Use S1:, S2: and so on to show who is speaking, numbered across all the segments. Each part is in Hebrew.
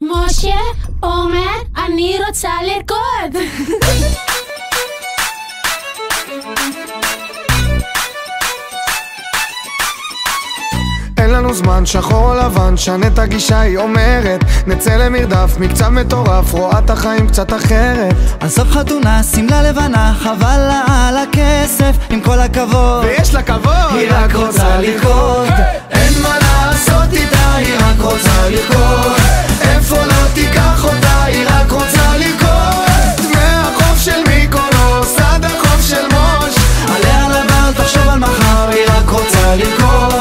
S1: משה אומר אני רוצה לרקוד.
S2: אין לנו זמן, שחור או לבן, שנה את הגישה, היא אומרת נצא למרדף, מקצב מטורף, רואה את החיים קצת אחרת.
S3: עזוב חתונה, שמלה לבנה, חבל לה על הכסף, עם כל הכבוד
S2: ויש לה כבוד,
S3: היא רק רוצה לרקוד.
S2: אין מה לעשות איתה, היא רק רוצה לרקוד. איפה לא תיקח אותה, היא רק רוצה לרקוד. מהחוף של מיקונוס עד החוף של מוש,
S3: עליה לבר, תחשוב על מחר, היא רק רוצה לרקוד.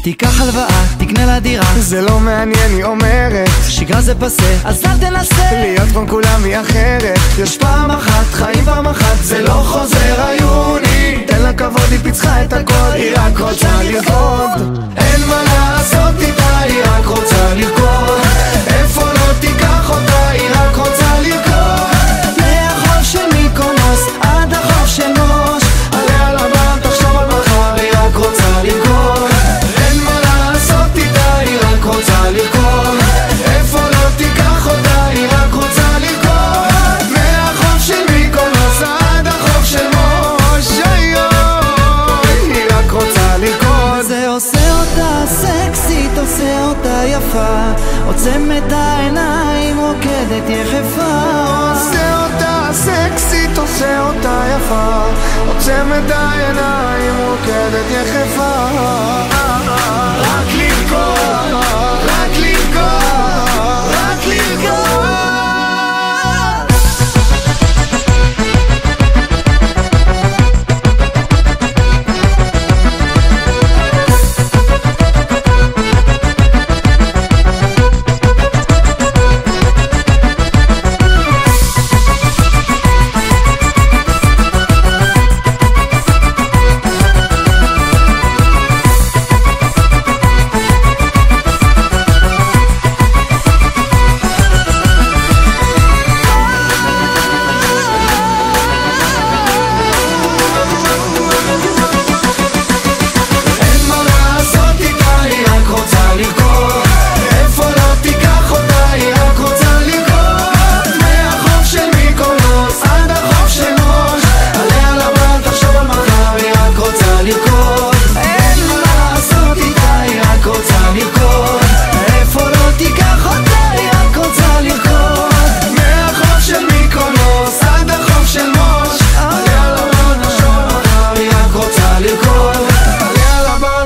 S3: תיקח הלוואה, תקנה לה דירה,
S2: זה לא מעניין, היא אומרת
S3: שגרה זה פסה, אז אל תנסה
S2: להיות כמו כולם, היא אחרת. יש פעם אחת, חיים פעם אחת, זה לא חוזר עיוני. תן לה כבוד, היא פיצחה את הכל, היא רק רוצה לרקוד. אין מה לעשות איתה, היא רק רוצה לרקוד. איפה לא תיקח אותה, היא רק רוצה לרקוד.
S3: מהחוף של מיקונוס עד החוף של מוש,
S2: עליה לבן, תחשוב על מחר, היא רק רוצה לרקוד. אין מה לעשות איתה, היא רק רוצה לרקוד. איפה לא תיקח אותה, היא רק רוצה לרקוד. מהחוף של מיקונוס עד החוף של מוש, היא רק רוצה לרקוד.
S3: זה עושה אותה סקסית, עושה אותה יפה, עוצם את העיניים, רוקדת יחפה.
S2: עושה אותה סקסית, עושה אותה יפה, עוצם את העיניים, רוקדת יחפה. רק לרקוד, רק לרקוד, רק לרקוד.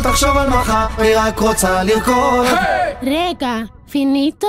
S2: תחשוב על מחר, היא רק רוצה לרקוד.
S1: רגע, פיניטו?